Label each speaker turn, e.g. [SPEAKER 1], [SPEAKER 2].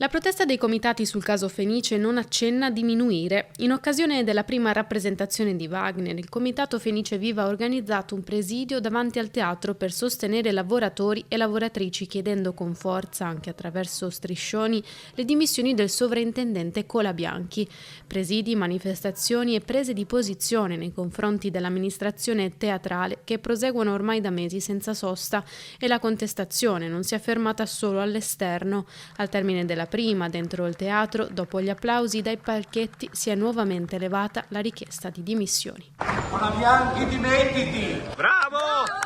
[SPEAKER 1] La protesta dei comitati sul caso Fenice non accenna a diminuire. In occasione della prima rappresentazione di Wagner, il comitato Fenice Viva ha organizzato un presidio davanti al teatro per sostenere lavoratori e lavoratrici, chiedendo con forza, anche attraverso striscioni, le dimissioni del sovrintendente Colabianchi. Presidi, manifestazioni e prese di posizione nei confronti dell'amministrazione teatrale che proseguono ormai da mesi senza sosta, e la contestazione non si è fermata solo all'esterno. Al termine della prima, dentro il teatro, dopo gli applausi dai palchetti, si è nuovamente elevata la richiesta di dimissioni.
[SPEAKER 2] Colabianchi, dimettiti!
[SPEAKER 3] Bravo!